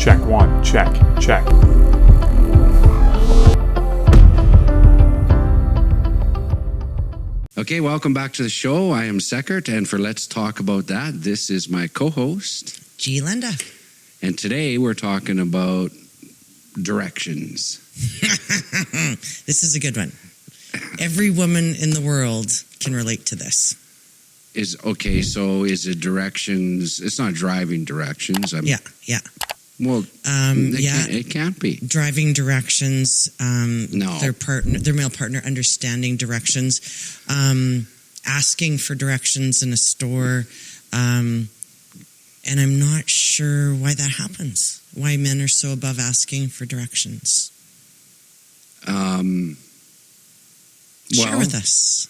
Check one, check. Okay, welcome back to the show. I am Seckert, and for Let's Talk About That, this is my co-host, G'lenda. And today we're talking about directions. This is a good one. Every woman in the world can relate to this. So is it directions? It's not driving directions. Yeah. Well, it can't be. Driving directions, No. their male partner understanding directions, asking for directions in a store, and I'm not sure why that happens. Why men are so above asking for directions. Share with us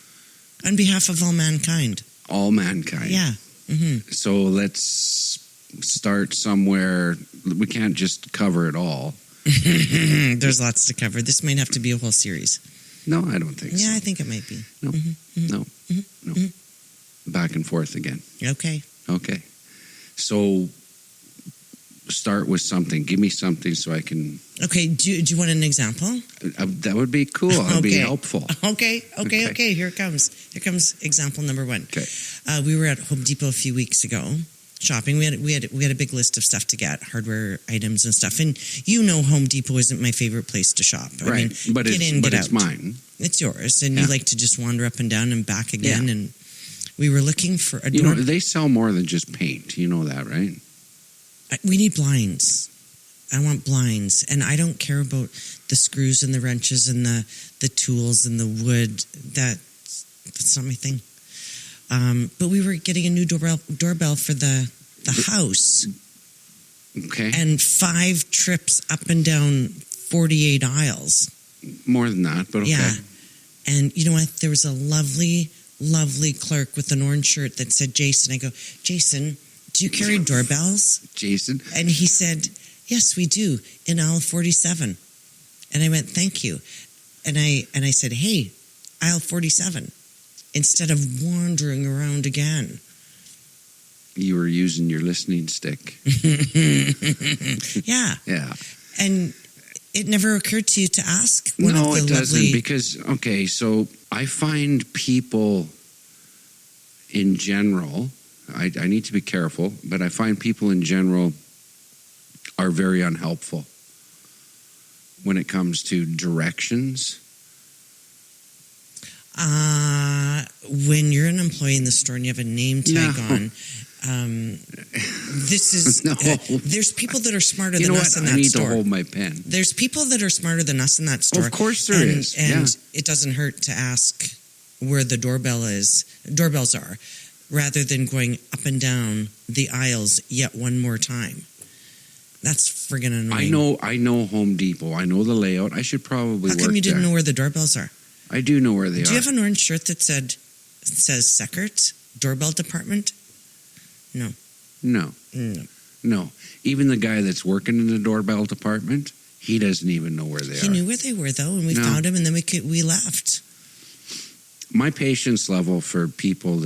on behalf of all mankind. All mankind. Yeah. Mm-hmm. So let's start somewhere. We can't just cover it all. There's lots to cover. This might have to be a whole series. No, I don't think so. Yeah, I think it might be. No. Mm-hmm. No. Mm-hmm. No. Mm-hmm. Back and forth again. Okay. So start with something. Give me something so I can... Okay, do you want an example? that would be cool. That would be helpful. Okay. Here it comes. Here comes example number one. Okay. We were at Home Depot a few weeks ago shopping. We had a big list of stuff to get, hardware items and stuff. And Home Depot isn't my favorite place to shop. Right. I mean, It's mine. It's yours. And you like to just wander up and down and back again. Yeah. And we were looking for a door. They sell more than just paint. You know that, right? We need blinds. I want blinds. And I don't care about the screws and the wrenches and the tools and the wood. That's not my thing. But we were getting a new doorbell for the house. Okay. And 5 trips up and down 48 aisles. More than that, but okay. Yeah. And you know what? There was a lovely, lovely clerk with an orange shirt that said Jason. I go, Jason, do you carry doorbells? Jason? And he said, yes, we do, in aisle 47. And I went, thank you. And I said, hey, aisle 47, instead of wandering around again. You were using your listening stick. Yeah. Yeah. And it never occurred to you to ask No, it doesn't. Because, so I find people in general... I need to be careful, but I find people in general are very unhelpful when it comes to directions. When you're an employee in the store and you have a name tag on, this is... No. There's people that are smarter than us in that store. I need to hold my pen. There's people that are smarter than us in that store. Of course there is. And it doesn't hurt to ask where the doorbells are, rather than going up and down the aisles yet one more time. That's friggin' annoying. I know Home Depot. I know the layout. I should probably work there. How come you didn't know where the doorbells are? I do know where they are. Do you have an orange shirt that says Seckert Doorbell Department? No. Even the guy that's working in the doorbell department, he doesn't even know where they are. He knew where they were, though, and we found him, and then we left. My patience level for people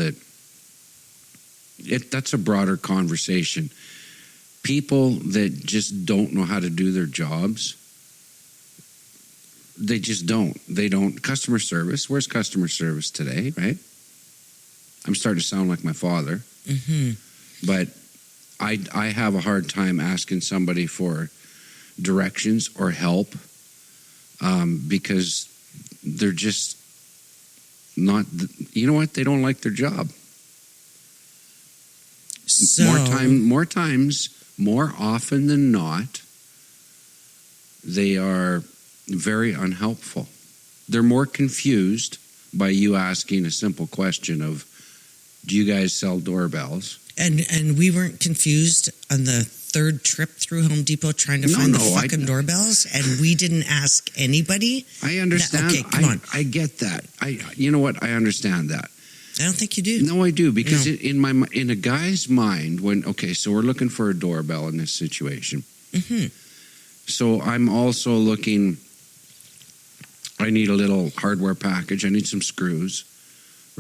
that's a broader conversation. People that just don't know how to do their jobs, they just don't. They don't. Customer service. Where's customer service today, right? I'm starting to sound like my father. Mm-hmm. But I have a hard time asking somebody for directions or help because they're just not, you know what? They don't like their job. So, more often than not, they are very unhelpful. They're more confused by you asking a simple question of, do you guys sell doorbells? And we weren't confused on the 3rd trip through Home Depot trying to find the fucking doorbells, and we didn't ask anybody. I understand. Okay, come on. I get that. You know what? I understand that. I don't think you do. No, I do, because in a guy's mind, so we're looking for a doorbell in this situation. Mm-hmm. So I'm also looking. I need a little hardware package. I need some screws,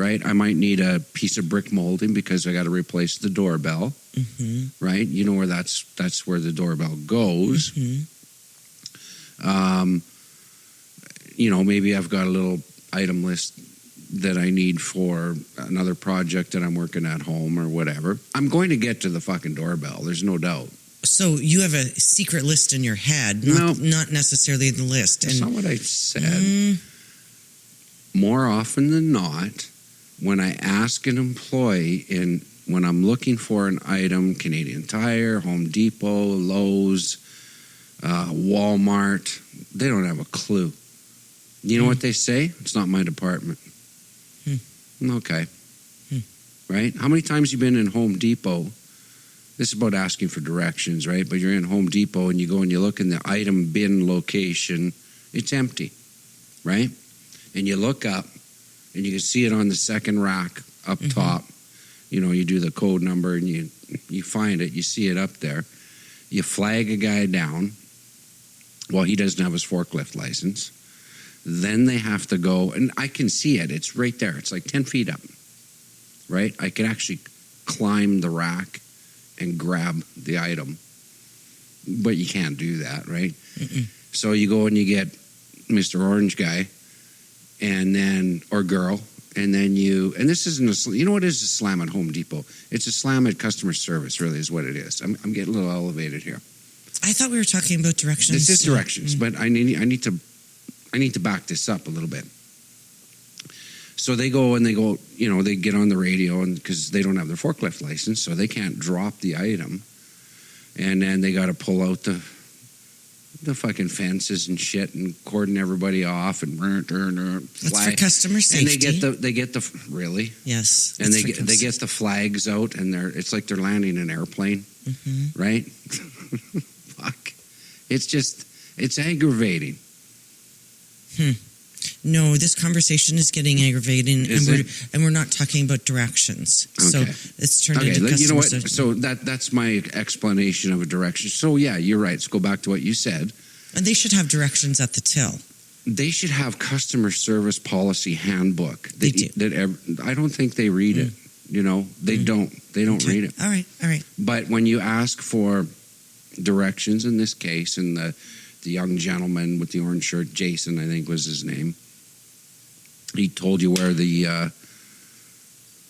right? I might need a piece of brick molding because I got to replace the doorbell, right? You know where that's where the doorbell goes. You know, maybe I've got a little item list that I need for another project that I'm working at home or whatever. I'm going to get to the fucking doorbell. There's no doubt. So you have a secret list in your head, not necessarily the list. That's not what I said. More often than not, when I ask an employee when I'm looking for an item, Canadian Tire, Home Depot, Lowe's, Walmart, they don't have a clue. You know what they say? It's not my department. Okay. Right? How many times you been in Home Depot? This is about asking for directions, right? But you're in Home Depot and you go and you look in the item bin location. It's empty, right? And you look up and you can see it on the second rack up top. You know, you do the code number and you find it. You see it up there. You flag a guy down. Well, he doesn't have his forklift license. Then they have to go, and I can see it. It's right there. It's like 10 feet up, right? I can actually climb the rack and grab the item. But you can't do that, right? So you go and you get Mr. Orange guy or girl, and then and this isn't you know what is a slam at Home Depot? It's a slam at customer service, really, is what it is. I'm getting a little elevated here. I thought we were talking about directions. This is directions, but I need to back this up a little bit. So they go, you know, they get on the radio, and because they don't have their forklift license, so they can't drop the item. And then they got to pull out the fucking fences and shit and cordon everybody off and That's for customer safety. And they get the really? Yes. And they get the flags out, and it's like they're landing an airplane, right? Fuck. It's aggravating. No, this conversation is getting aggravating, and we're not talking about directions. Okay. So it's turned into customer you know what? service. So that's my explanation of a direction. So yeah, you're right. Let's go back to what you said. And they should have directions at the till. They should have customer service policy handbook. They do. I don't think they read it. You know, they don't. They don't read it. All right. But when you ask for directions in this case, and the young gentleman with the orange shirt, Jason, I think was his name, he told you where the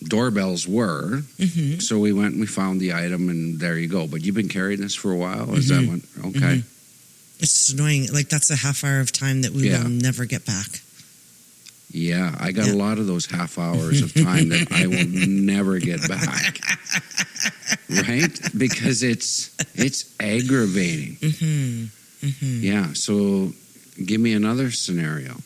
doorbells were. So we went and we found the item, and there you go. But you've been carrying this for a while? Is that one? Okay. It's just annoying. Like, that's a half hour of time that we will never get back. Yeah, I got a lot of those half hours of time that I will never get back. Right? Because it's aggravating. Yeah, so give me another scenario.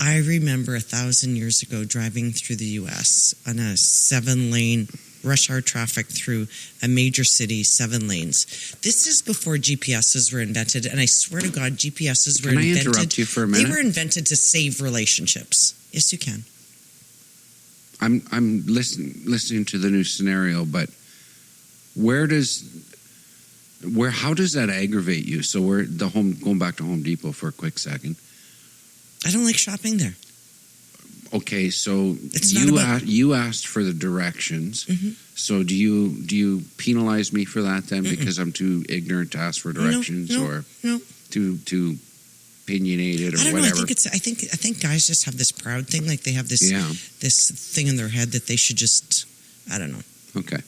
I remember 1,000 years ago driving through the U.S. on a 7-lane rush hour traffic through a major city, 7 lanes. This is before GPSs were invented, and I swear to God, GPSs were invented. Can I interrupt you for a minute? They were invented to save relationships. Yes, you can. I'm listening to the new scenario, but how does that aggravate you? So going back to Home Depot for a quick second. I don't like shopping there. Okay, so you asked for the directions. So do you penalize me for that then because I'm too ignorant to ask for directions or too opinionated or I don't whatever? know. I think guys just have this proud thing, like they have this thing in their head that they should just, I don't know. Okay.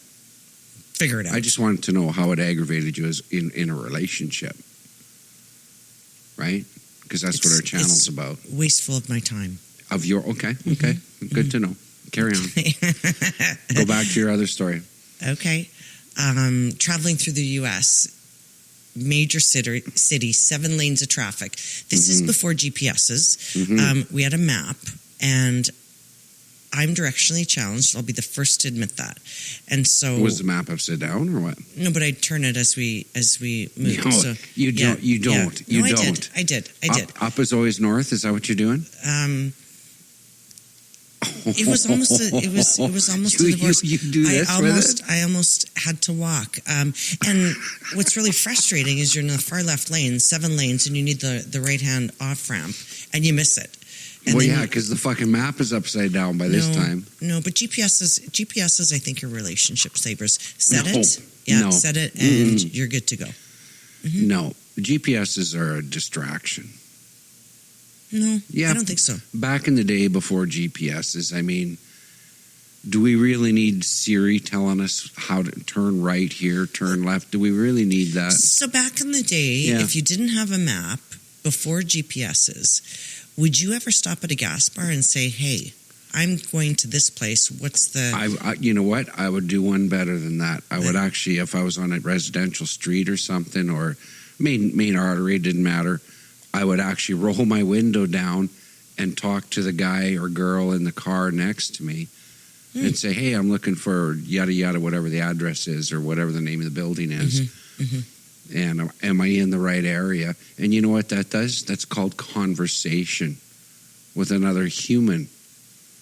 Figure it out. I just wanted to know how it aggravated you as in a relationship, right? Because that's what our channel's about. Wasteful of my time. Okay, good to know. Carry on. Go back to your other story. Okay. Traveling through the U.S., major city, 7 lanes of traffic. This is before GPSs. We had a map, and I'm directionally challenged. I'll be the first to admit that. And so, was the map upside down or what? No, but I'd turn it as we moved. No, so, you don't. You don't. I did. Up is always north. Is that what you're doing? It was almost a divorce. You do this with it? I almost had to walk. And what's really frustrating is you're in the far left lane, 7 lanes, and you need the right hand off ramp, and you miss it. And Well, then yeah, because the fucking map is upside down by this time. No, but GPSs, I think, are relationship savers. Set No. it. Yeah, No. set it, and you're good to go. Mm-hmm. No, GPSs are a distraction. No, Yeah. I don't think so. Back in the day before GPSs, I mean, do we really need Siri telling us how to turn right here, turn left? Do we really need that? So back in the day, if you didn't have a map before GPSs, would you ever stop at a gas bar and say, hey, I'm going to this place. What's the... you know what? I would do one better than that. I would actually, if I was on a residential street or something, or main artery, it didn't matter, I would actually roll my window down and talk to the guy or girl in the car next to me and say, hey, I'm looking for yada yada, whatever the address is or whatever the name of the building is. And am I in the right area? And you know what that does? That's called conversation with another human.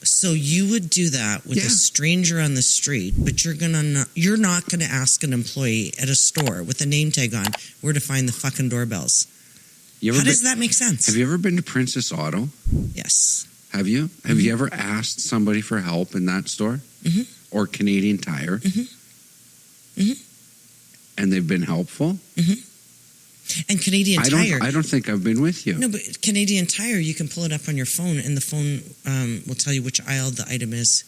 So you would do that with a stranger on the street, but you're not gonna ask an employee at a store with a name tag on where to find the fucking doorbells. How does that make sense? Have you ever been to Princess Auto? Yes. Have you? Have you ever asked somebody for help in that store? Or Canadian Tire? And they've been helpful? And Canadian Tire... I don't think I've been with you. No, but Canadian Tire, you can pull it up on your phone, and the phone will tell you which aisle the item is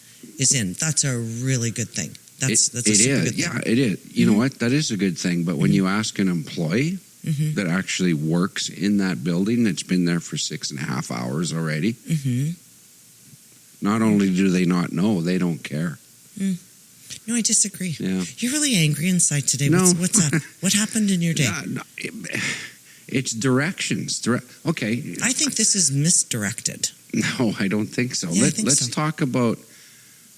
in. That's a really good thing. That's a super good thing. Yeah, it is. You know what? That is a good thing. But when you ask an employee that actually works in that building, that's been there for 6.5 hours already, not only do they not know, they don't care. No, I disagree. Yeah. You're really angry inside today. No. What's up? What happened in your day? It's directions. Okay. I think this is misdirected. No, I don't think so. Yeah, Let's talk about,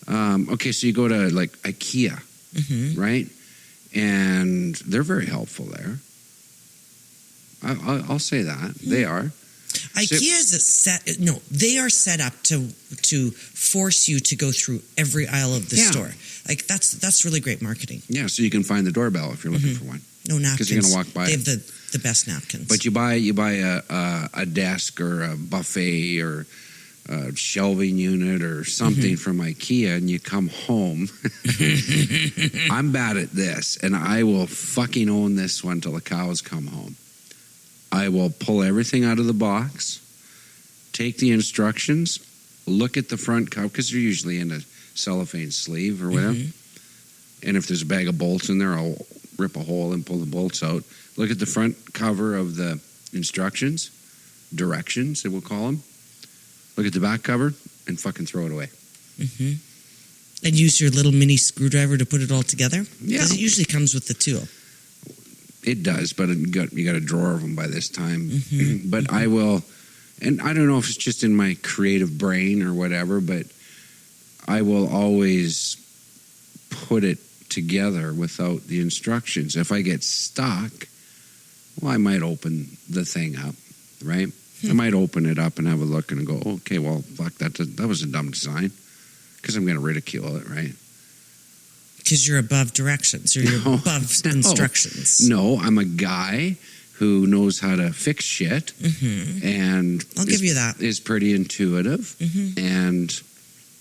okay, so you go to like IKEA, right? And they're very helpful there. I'll say that. They are. IKEA is they are set up to force you to go through every aisle of the store. Like that's really great marketing. Yeah, so you can find the doorbell if you're looking for one. No napkins. Because you're going to walk by. They have the best napkins. But you buy a desk or a buffet or a shelving unit or something from IKEA, and you come home. I'm bad at this, and I will fucking own this one till the cows come home. I will pull everything out of the box, take the instructions, look at the front cover, because they're usually in a cellophane sleeve or whatever. And if there's a bag of bolts in there, I'll rip a hole and pull the bolts out. Look at the front cover of the instructions, directions, they will call them. Look at the back cover and fucking throw it away. And use your little mini screwdriver to put it all together? Yeah. Because it usually comes with the tool. It does, but you got a drawer of them by this time. But I will, and I don't know if it's just in my creative brain or whatever, but I will always put it together without the instructions. If I get stuck, well, I might open the thing up, right? I might open it up and have a look and go, okay, well, fuck, that was a dumb design, because I'm going to ridicule it, right? Because you're above directions, or you're above instructions. No, I'm a guy who knows how to fix shit, and I'll give you that. Is pretty intuitive, and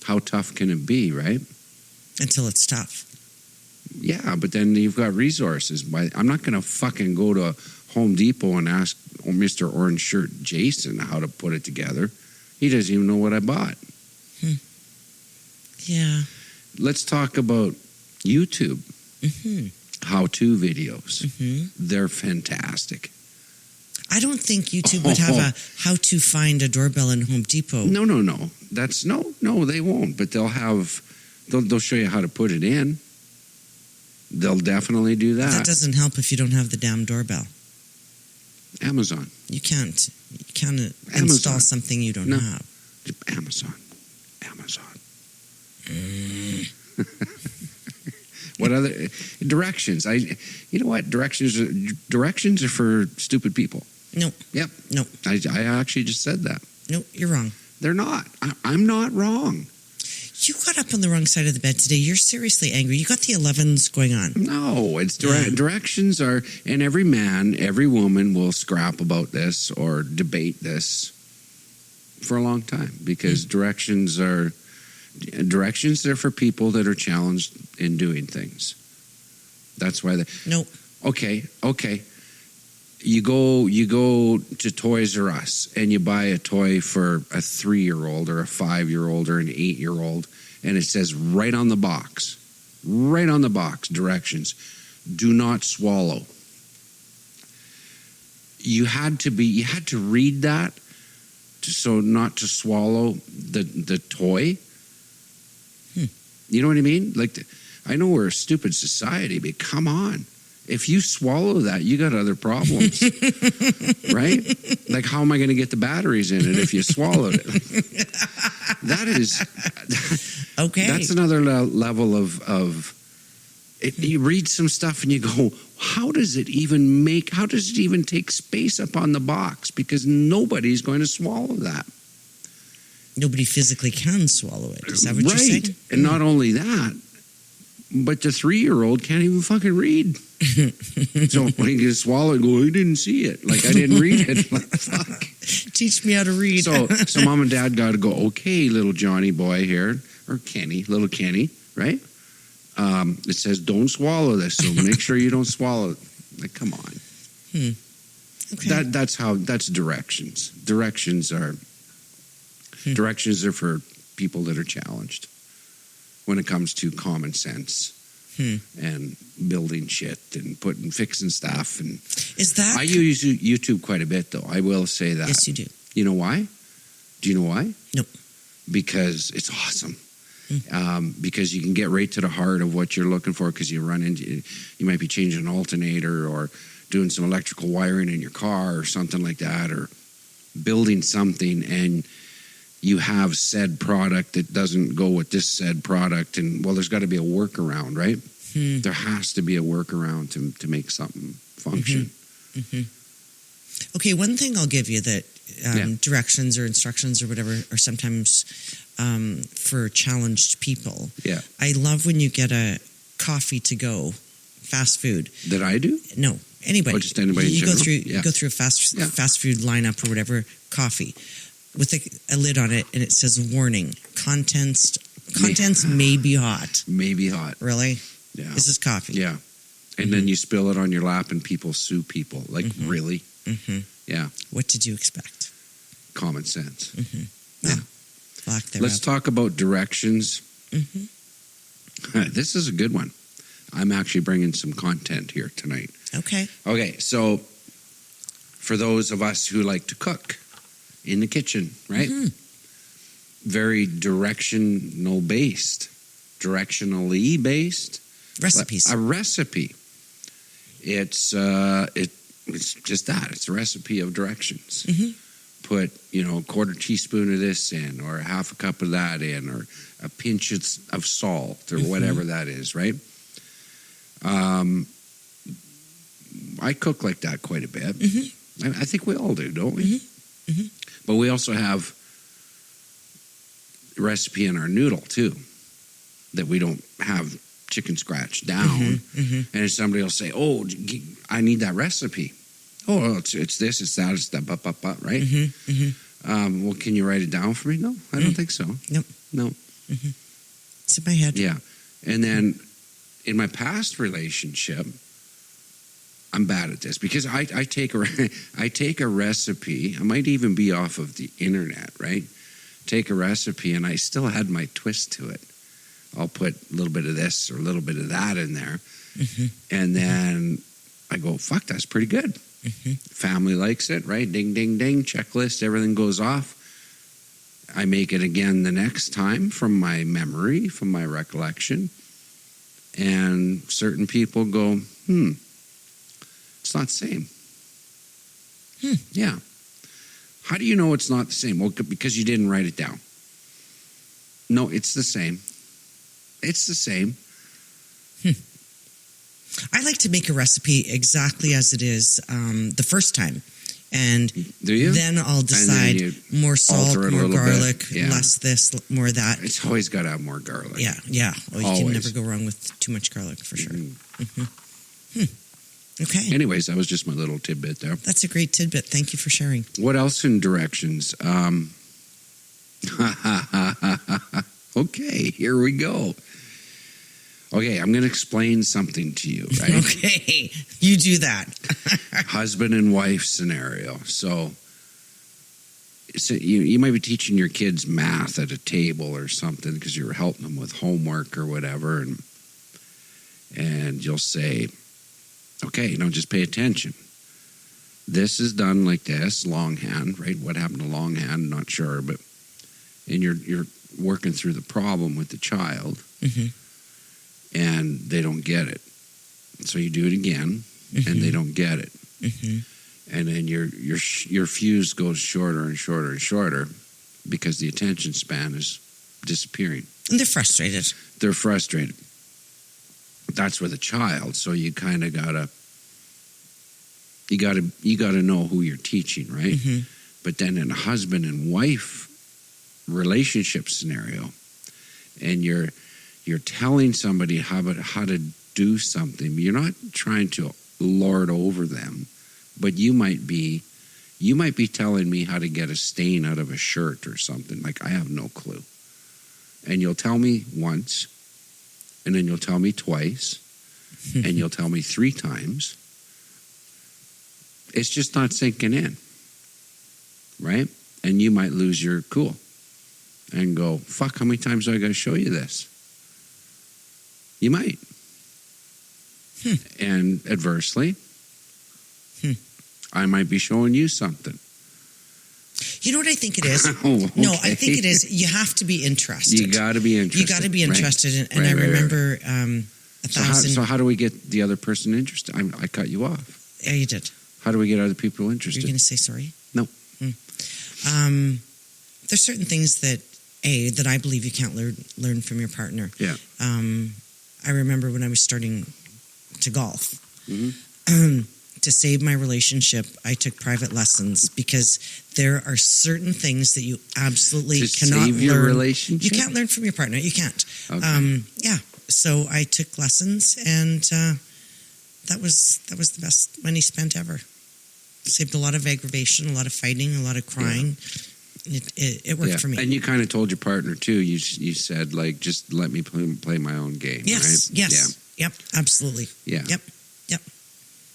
how tough can it be, right? Until it's tough. Yeah, but then you've got resources. I'm not going to fucking go to Home Depot and ask Mr. Orange Shirt Jason how to put it together. He doesn't even know what I bought. Yeah. Let's talk about YouTube. How-to videos. They're fantastic. I don't think YouTube would have a how to find a doorbell in Home Depot. No. No, they won't. But they'll show you how to put it in. They'll definitely do that. That doesn't help if you don't have the damn doorbell. Amazon. You can't install something you don't have. Amazon. What other directions? You know what? Directions are for stupid people. No. Yep. No. I actually just said that. No, you're wrong. They're not. I'm not wrong. You got up on the wrong side of the bed today. You're seriously angry. You got the 11s going on. No, it's directions are, and every man, every woman will scrap about this or debate this for a long time because directions are for people that are challenged in doing things. That's why they. Nope. Okay. You go to Toys R Us and you buy a toy for a 3-year-old or a 5-year-old or an 8-year-old, and it says right on the box, directions: do not swallow. You had to read that so not to swallow the toy. You know what I mean? Like, I know we're a stupid society, but come on. If you swallow that, you got other problems, right? Like, how am I going to get the batteries in it if you swallowed it? That is okay. That's another level of it. You read some stuff and you go, how does it even take space up on the box? Because nobody's going to swallow that. Nobody physically can swallow it. Is that what you're saying? And not only that, but the 3-year-old can't even fucking read. So when you swallow it, go, I didn't see it. Like, I didn't read it. Like, fuck. Teach me how to read. So mom and dad got to go, okay, little Johnny boy here, or Kenny, little Kenny, right? It says don't swallow this, so make sure you don't swallow it. Like, come on. Okay. That's directions. Directions are for people that are challenged when it comes to common sense and building shit and fixing stuff. And I use YouTube quite a bit, though. I will say that. Yes, you do. You know why? Do you know why? Nope. Because it's awesome. Because you can get right to the heart of what you're looking for, because you might be changing an alternator or doing some electrical wiring in your car or something like that, or building something, and you have said product that doesn't go with this said product, and there's got to be a workaround, right? There has to be a workaround to make something function. Okay, one thing I'll give you that directions or instructions or whatever are sometimes for challenged people. Yeah. I love when you get a coffee to go, fast food. That I do? No, anybody. Or just anybody you in go general? through a fast food lineup or whatever, coffee with a lid on it, and it says warning: contents may be hot. May be hot. Really? Yeah. This is coffee. Yeah. And then you spill it on your lap and people sue people. Like, really? Yeah. What did you expect? Common sense. Yeah. Let's talk about directions. This is a good one. I'm actually bringing some content here tonight. Okay, so for those of us who like to cook in the kitchen, right? Very directionally based. recipes. A recipe. It's just that. It's a recipe of directions. Put, a quarter teaspoon of this in, or a half a cup of that in, or a pinch of salt, or whatever that is, right? I cook like that quite a bit. I think we all do, don't we? But we also have a recipe in our noodle, too, that we don't have chicken scratch down. And somebody will say, oh, I need that recipe. Oh, it's this, it's that, it's that, right? Well, can you write it down for me? No, I don't think so. No. It's in my head. Yeah. And then in my past relationship, I'm bad at this because I take a recipe. I might even be off of the internet, right? Take a recipe and I still had my twist to it. I'll put a little bit of this or a little bit of that in there. And then I go, fuck, that's pretty good. Family likes it, right? Ding, ding, ding, checklist, everything goes off. I make it again the next time from my memory, from my recollection. And certain people go, it's not the same. Yeah. How do you know it's not the same? Well, because you didn't write it down. No, it's the same. It's the same. I like to make a recipe exactly as it is the first time. And do you? Then I'll decide more salt, more garlic, less this, more that. It's always got to have more garlic. Yeah. Well, you can never go wrong with too much garlic, for sure. Okay. Anyways, that was just my little tidbit there. That's a great tidbit. Thank you for sharing. What else in directions? Okay, here we go. Okay, I'm going to explain something to you, right? Okay, you do that. Husband and wife scenario. So you might be teaching your kids math at a table or something because you're helping them with homework or whatever, and you'll say, okay, now just pay attention. This is done like this, longhand, right? What happened to longhand? Not sure, but and you're working through the problem with the child, and they don't get it. So you do it again, and they don't get it, and then your fuse goes shorter and shorter and shorter because the attention span is disappearing. And they're frustrated. They're frustrated. That's with a child. So you kind of gotta know who you're teaching, right? But then in a husband and wife relationship scenario, and you're telling somebody how to do something, you're not trying to lord over them, but you might be telling me how to get a stain out of a shirt or something. Like, I have no clue. And you'll tell me once, and then you'll tell me twice, and you'll tell me 3 times. It's just not sinking in, right? And you might lose your cool and go, fuck, how many times do I got to show you this? You might. And adversely, I might be showing you something. You know what I think it is? Oh, okay. No, I think it is. You have to be interested. You got to be interested. You got to be interested. Right. And I remember 1,000. So how do we get the other person interested? I cut you off. Yeah, you did. How do we get other people interested? You're going to say sorry? No. There's certain things that I believe you can't learn from your partner. Yeah. I remember when I was starting to golf. To save my relationship, I took private lessons because there are certain things that you absolutely cannot save your learn. relationship? You can't learn from your partner. You can't. Okay. Yeah. So I took lessons, and that was the best money spent ever. Saved a lot of aggravation, a lot of fighting, a lot of crying. Yeah. It worked for me. And you kind of told your partner too. You said, like, just let me play my own game. Yes. Right? Yes. Yeah. Yep. Absolutely. Yeah. Yep.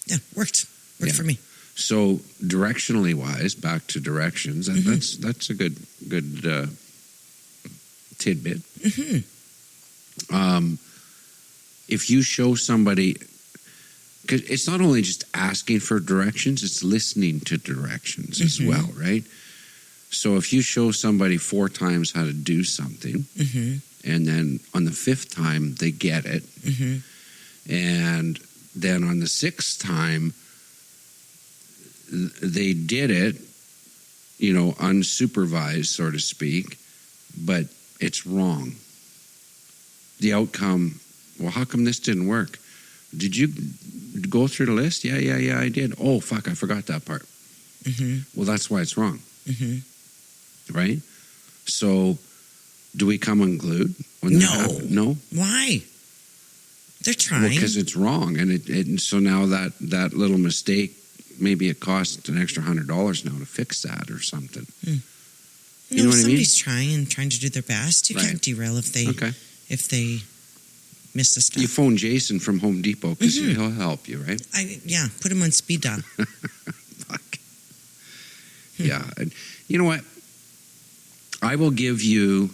Yeah. Worked for me. So directionally wise, back to directions. That's a good tidbit. If you show somebody, because it's not only just asking for directions, it's listening to directions as well, right? So if you show somebody 4 times how to do something, and then on the 5th time they get it, and then on the 6th time they did it, unsupervised, so to speak, but it's wrong. The outcome, well, how come this didn't work? Did you go through the list? Yeah, I did. Oh, fuck, I forgot that part. Well, that's why it's wrong. Right? So, do we come unglued when that happens? No. Why? They're trying. Well, because it's wrong. And so now that little mistake, maybe it costs an extra $100 now to fix that or something. You know what I mean? Somebody's trying to do their best. You can't derail if they miss a step. You phone Jason from Home Depot because he'll help you, right? Put him on speed dial. Fuck. Yeah. And you know what? I'll give you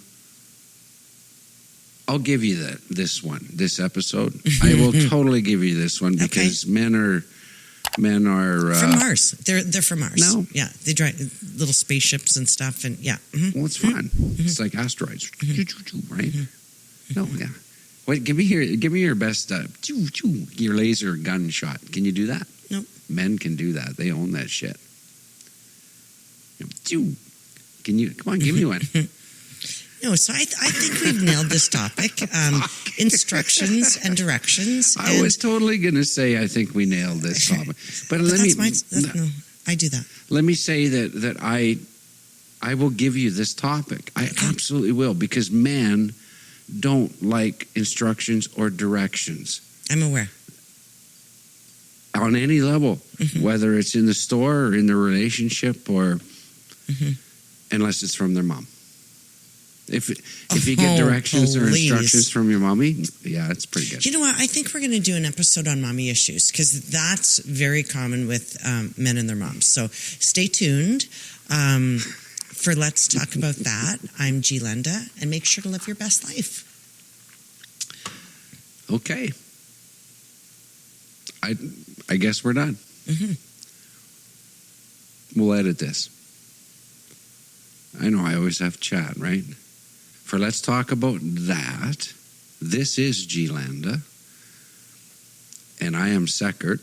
this episode. I will totally give you this one because men are from Mars. They're from Mars. No. Yeah, they drive little spaceships and stuff, and Well, it's fun. It's like asteroids, right? No, yeah. Wait, give me your best your laser gunshot. Can you do that? Nope. Men can do that. They own that shit. Can you? Come on, give me one. No, so I think we've nailed this topic. Instructions and directions. I was totally going to say I think we nailed this topic, but let me. No, I do that. Let me say that I will give you this topic. I absolutely will, because men don't like instructions or directions. I'm aware. On any level, whether it's in the store or in the relationship or unless it's from their mom. If you get directions or please. instructions from your mommy, yeah, it's pretty good. You know what? I think we're going to do an episode on mommy issues because that's very common with men and their moms. So stay tuned for Let's Talk About That. I'm G'lenda, and make sure to live your best life. Okay. I guess we're done. Mm-hmm. We'll edit this. I know I always have chat, right? For Let's Talk About That, this is G'lenda, and I am Seckert,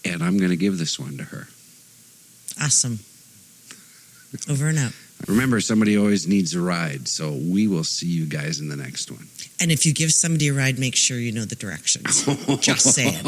and I'm going to give this one to her. Awesome. Over and out. Remember, somebody always needs a ride, so we will see you guys in the next one. And if you give somebody a ride, make sure you know the directions. Just saying.